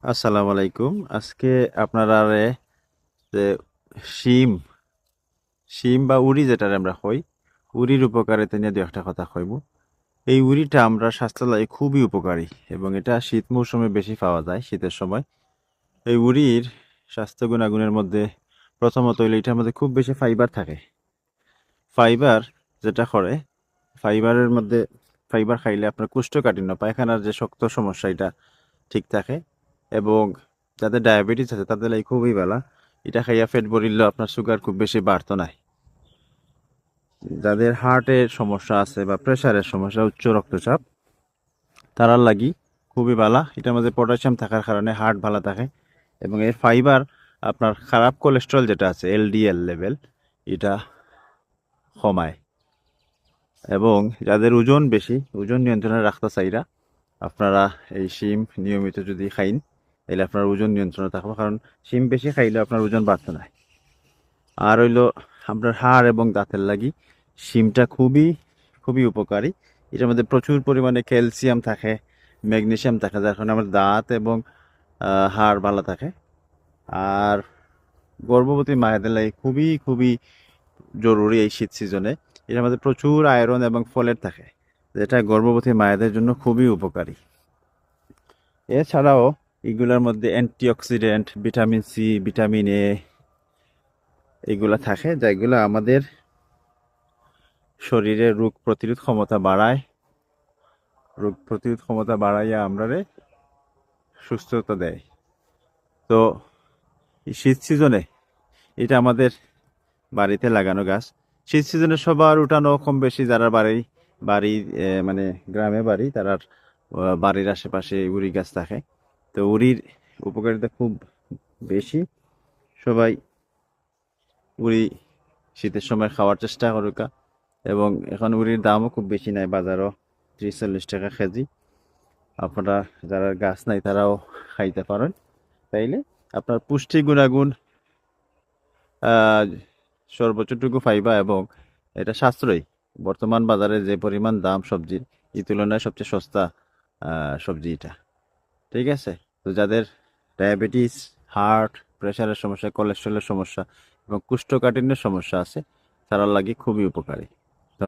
আসসালামু আলাইকুম। আজকে আপনারা যে শিম শিম বা উড়ি যেটার আমরা কই, উড়ির উপকারিতা নিয়ে দু একটা কথা কইব। এই উড়িটা আমরা স্বাস্থ্য লাগে খুবই উপকারী এবং এটা শীত মৌসুমে বেশি পাওয়া যায় শীতের সময়। এই উড়ির স্বাস্থ্য গুণাগুণের মধ্যে প্রথমত হইলো এটার মধ্যে খুব বেশি ফাইবার থাকে। ফাইবার যেটা করে, ফাইবারের মধ্যে ফাইবার খাইলে আপনার কোষ্ঠকাঠিন্য পায়খানার যে শক্ত সমস্যা এটা ঠিক থাকে এবং যাদের ডায়াবেটিস আছে তাদের লাগে খুবই ভালো। এটা খাইয়া পেট ভরিলেও আপনার সুগার খুব বেশি বাড়তো নাই। যাদের হার্টের সমস্যা আছে বা প্রেশারের সমস্যা, উচ্চ রক্তচাপ, তারার লাগি খুবই ভালো। এটার মধ্যে পটাশিয়াম থাকার কারণে হার্ট ভালো থাকে এবং এর ফাইবার আপনার খারাপ কোলেস্ট্রল যেটা আছে এলডিএল লেভেল এটা কমায় এবং যাদের ওজন বেশি, ওজন নিয়ন্ত্রণে রাখতে চাইরা আপনারা এই শিম নিয়মিত যদি খাইন তাহলে আপনার ওজন নিয়ন্ত্রণে থাকবে, কারণ শিম বেশি খাইলে আপনার ওজন বাড়তে নাই। আর হইলো আপনার হাড় এবং দাঁতের লাগি শিমটা খুবই খুবই উপকারী। এটার মধ্যে প্রচুর পরিমাণে ক্যালসিয়াম থাকে, ম্যাগনেসিয়াম থাকে, যার কারণে আমার দাঁত এবং হাড় ভালো থাকে। আর গর্ভবতী মায়েদের লাগে খুবই খুবই জরুরি এই শীত সিজনে। এটার মধ্যে প্রচুর আয়রন এবং ফলেট থাকে, যেটা গর্ভবতী মায়েদের জন্য খুবই উপকারী। এছাড়াও এগুলোর মধ্যে antioxidant, vitamin C, vitamin A এগুলো থাকে, যেগুলো আমাদের শরীরে রোগ প্রতিরোধ ক্ষমতা বাড়ায়। রোগ প্রতিরোধ ক্ষমতা বাড়াইয়া আমরারে সুস্থতা দেয়। তো এই শীত সিজনে এটা আমাদের বাড়িতে লাগানো গাছ। শীত সিজনে সবার উঠানো কম বেশি, যারা বাড়ি মানে গ্রামে বাড়ি, তারা বাড়ির আশেপাশে উড়ি গাছ থাকে। তো উড়ির উপকারিতা খুব বেশি। সবাই উড়ি শীতের সময় খাওয়ার চেষ্টা করুকা এবং এখন উড়ির দামও খুব বেশি নাই, বাজারও 30-40 টাকা কেজি। আপনারা যারা গাছ নাই তারাও খাইতে পারেন। তাইলে আপনার পুষ্টি গুণাগুণ আহ, সর্বোচ্চটুকু পাইবা এবং এটা সাশ্রয়ী। বর্তমান বাজারে যে পরিমাণ দাম সবজির, এই তুলনায় সবচেয়ে সস্তা সবজি এটা। ঠিক আছে? তো যাদের ডায়াবেটিস, হার্ট, প্রেশারের সমস্যা, কোলেস্ট্রলের সমস্যা এবং কোষ্ঠকাঠিন্যের সমস্যা আছে, তারা লাগে খুবই উপকারী।